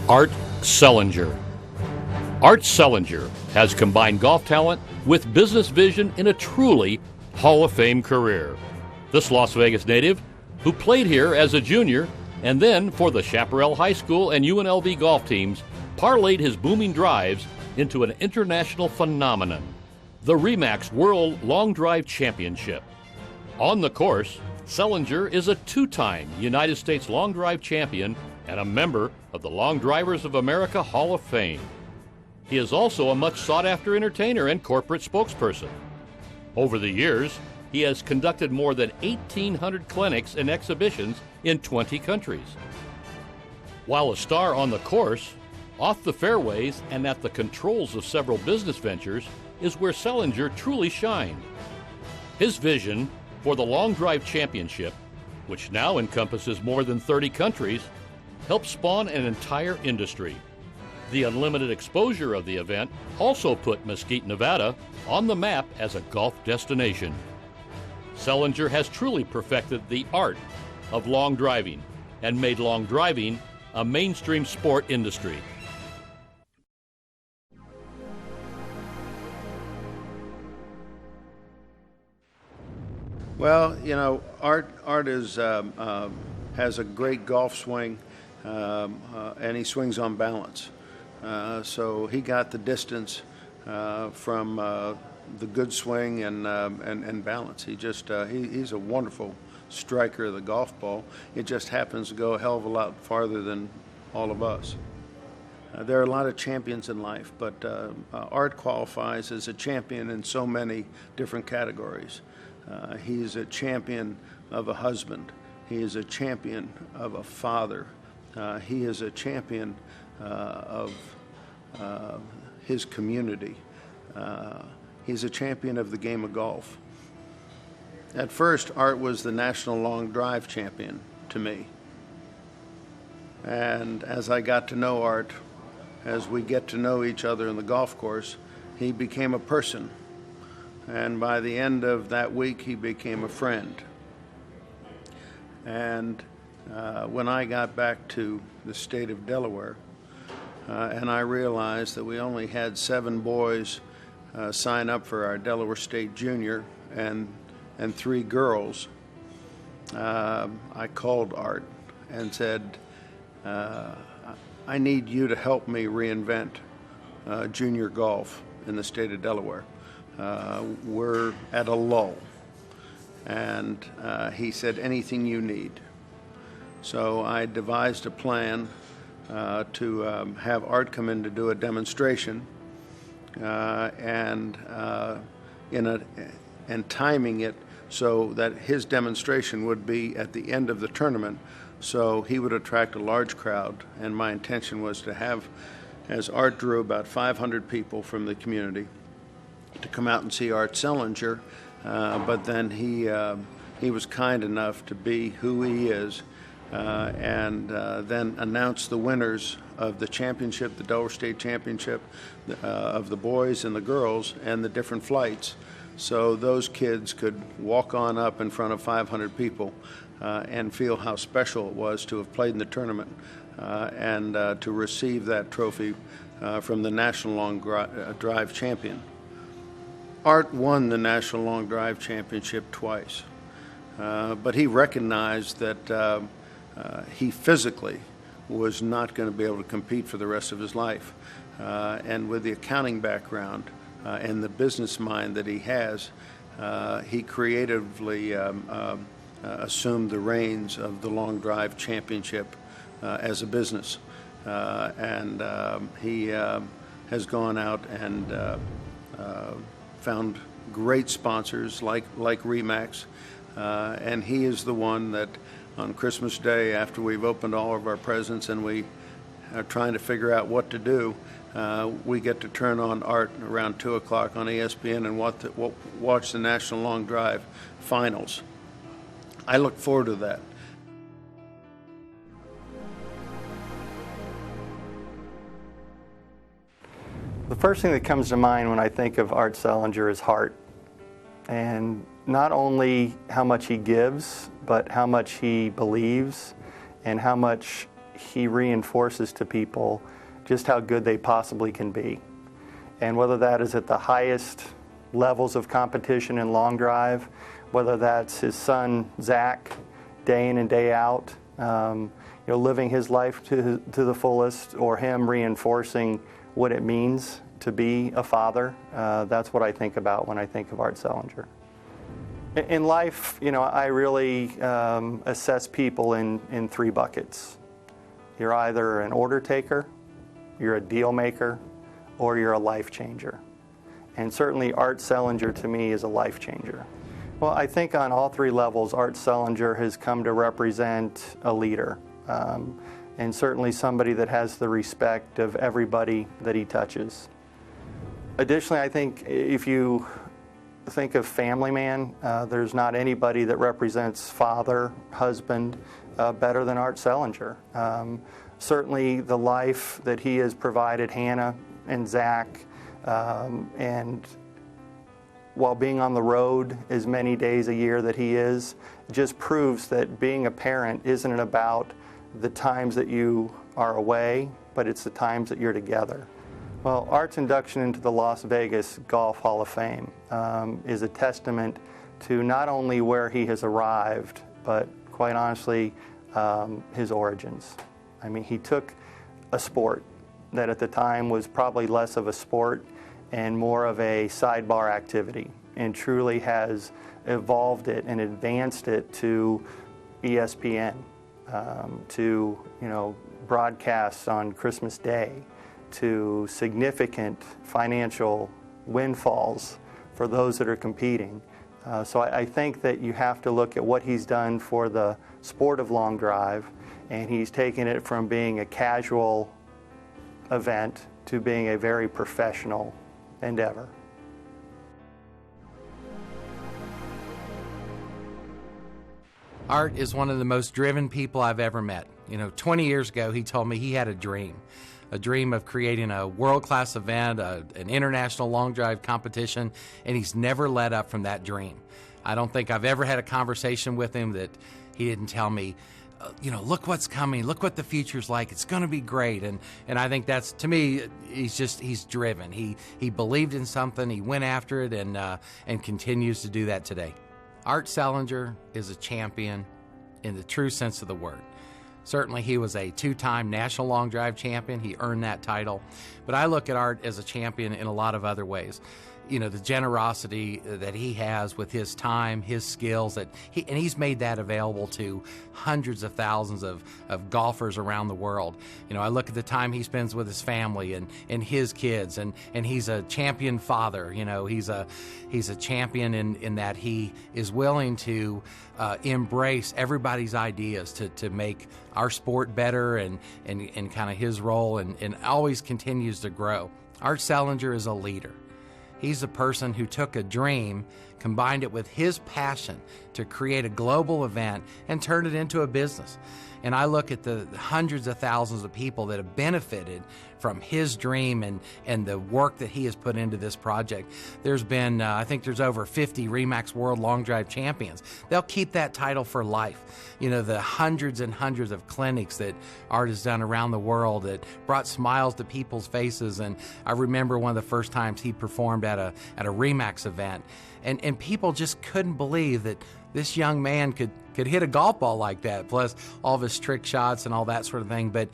Art Sellinger. Art Sellinger has combined golf talent with business vision in a truly Hall of Fame career. This Las Vegas native, who played here as a junior and then for the Chaparral High School and UNLV golf teams, parlayed his booming drives into an international phenomenon, the RE/MAX World Long Drive Championship. On the course, Sellinger is a two-time United States Long Drive champion and a member of the Long Drivers of America Hall of Fame. He is also a much sought-after entertainer and corporate spokesperson. Over the years, he has conducted more than 1,800 clinics and exhibitions in 20 countries. While a star on the course, off the fairways and at the controls of several business ventures is where Sellinger truly shined. His vision for the Long Drive Championship, which now encompasses more than 30 countries, helped spawn an entire industry. The unlimited exposure of the event also put Mesquite, Nevada on the map as a golf destination. Sellinger has truly perfected the art of long driving and made long driving a mainstream sport industry. Well, you know, Art is has a great golf swing, and he swings on balance. So he got the distance from the good swing and balance. He's a wonderful striker of the golf ball. It just happens to go a hell of a lot farther than all of us. There are a lot of champions in life, but Art qualifies as a champion in so many different categories. He's a champion of a husband. He is a champion of a father. He is a champion of his community. He's a champion of the game of golf. At first, Art was the National Long Drive champion to me. And as I got to know Art, as we get to know each other in the golf course, he became a person. And by the end of that week, he became a friend. And when I got back to the state of Delaware, and I realized that we only had 7 boys sign up for our Delaware State Junior and 3 girls, I called Art and said, I need you to help me reinvent junior golf in the state of Delaware. We're at a lull. And he said, anything you need. So I devised a plan to have Art come in to do a demonstration and timing it so that his demonstration would be at the end of the tournament, so he would attract a large crowd. And my intention was to have, as Art drew about 500 people from the community, to come out and see Art Sellinger, but then he was kind enough to be who he is, and then announce the winners of the championship, the Delaware State Championship, of the boys and the girls, and the different flights, so those kids could walk on up in front of 500 people and feel how special it was to have played in the tournament and to receive that trophy from the National Long Drive champion. Art won the National Long Drive Championship twice, but he recognized that he physically was not going to be able to compete for the rest of his life. And with the accounting background and the business mind that he has, he creatively assumed the reins of the Long Drive Championship as a business. And he has gone out and found great sponsors like RE/MAX, and he is the one that on Christmas Day, after we've opened all of our presents and we are trying to figure out what to do, we get to turn on Art around 2 o'clock on ESPN and watch the National Long Drive finals. I look forward to that. The first thing that comes to mind when I think of Art Sellinger is heart. And not only how much he gives, but how much he believes and how much he reinforces to people just how good they possibly can be. And whether that is at the highest levels of competition in long drive, whether that's his son, Zach, day in and day out, living his life to the fullest, or him reinforcing what it means to be a father. That's what I think about when I think of Art Sellinger. In life, I really assess people in three buckets. You're either an order taker, you're a deal maker, or you're a life changer. And certainly Art Sellinger to me is a life changer. Well, I think on all three levels, Art Sellinger has come to represent a leader, and certainly somebody that has the respect of everybody that he touches. Additionally, I think if you think of family man, there's not anybody that represents father, husband, better than Art Sellinger. Certainly the life that he has provided Hannah and Zach, and while being on the road as many days a year that he is, just proves that being a parent isn't about the times that you are away, but it's the times that you're together. Well, Art's induction into the Las Vegas Golf Hall of Fame is a testament to not only where he has arrived, but quite honestly, his origins. I mean, he took a sport that at the time was probably less of a sport and more of a sidebar activity, and truly has evolved it and advanced it to ESPN, to broadcasts on Christmas Day, to significant financial windfalls for those that are competing. So I think that you have to look at what he's done for the sport of long drive, and he's taken it from being a casual event to being a very professional endeavor. Art is one of the most driven people I've ever met. 20 years ago, he told me he had a dream of creating a world-class event, an international long drive competition, and he's never let up from that dream. I don't think I've ever had a conversation with him that he didn't tell me, look what's coming, look what the future's like, it's going to be great. And I think that's, to me, he's driven. He believed in something, he went after it, and continues to do that today. Art Sellinger is a champion in the true sense of the word. Certainly he was a two-time national long drive champion. He earned that title. But I look at Art as a champion in a lot of other ways. The generosity that he has with his time, his skills, and he's made that available to hundreds of thousands of golfers around the world. I look at the time he spends with his family and his kids, and he's a champion father. He's a champion in that he is willing to embrace everybody's ideas to make our sport better, and kind of his role, and always continues to grow. Art Sellinger is a leader. He's a person who took a dream, combined it with his passion to create a global event, and turned it into a business. And I look at the hundreds of thousands of people that have benefited from his dream and the work that he has put into this project. There's been, I think there's over 50 RE/MAX World Long Drive Champions. They'll keep that title for life. The hundreds and hundreds of clinics that Art has done around the world that brought smiles to people's faces. And I remember one of the first times he performed at a RE/MAX event. And people just couldn't believe that this young man could hit a golf ball like that, plus all of his trick shots and all that sort of thing. But,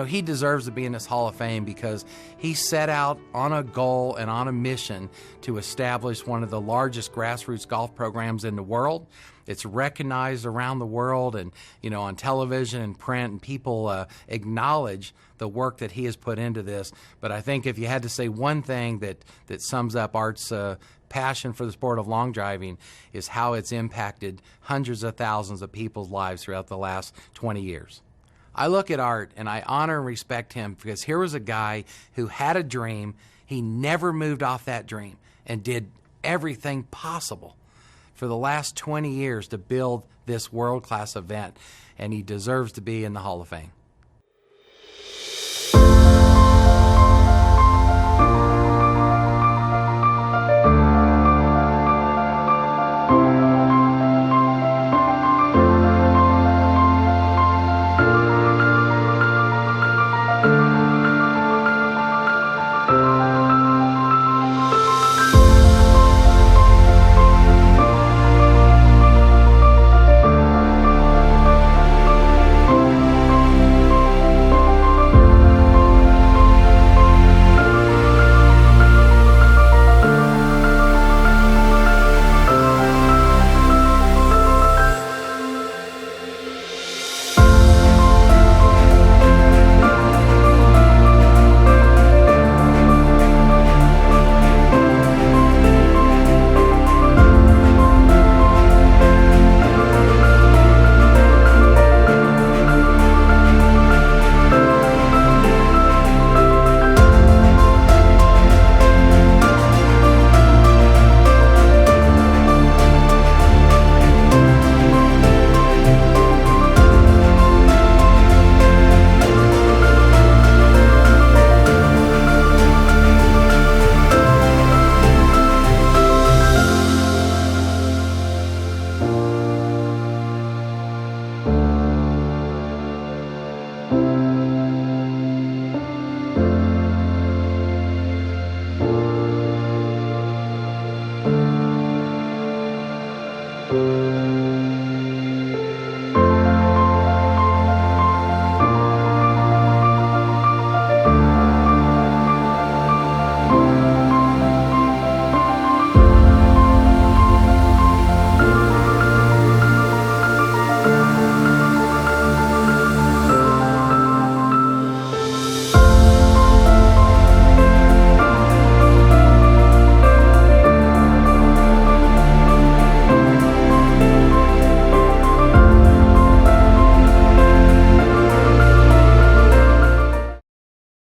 he deserves to be in this Hall of Fame because he set out on a goal and on a mission to establish one of the largest grassroots golf programs in the world. It's recognized around the world and, on television and print, and people acknowledge the work that he has put into this. But I think if you had to say one thing that sums up Art's passion for the sport of long driving, is how it's impacted hundreds of thousands of people's lives throughout the last 20 years. I look at Art and I honor and respect him because here was a guy who had a dream. He never moved off that dream and did everything possible for the last 20 years to build this world-class event, and he deserves to be in the Hall of Fame.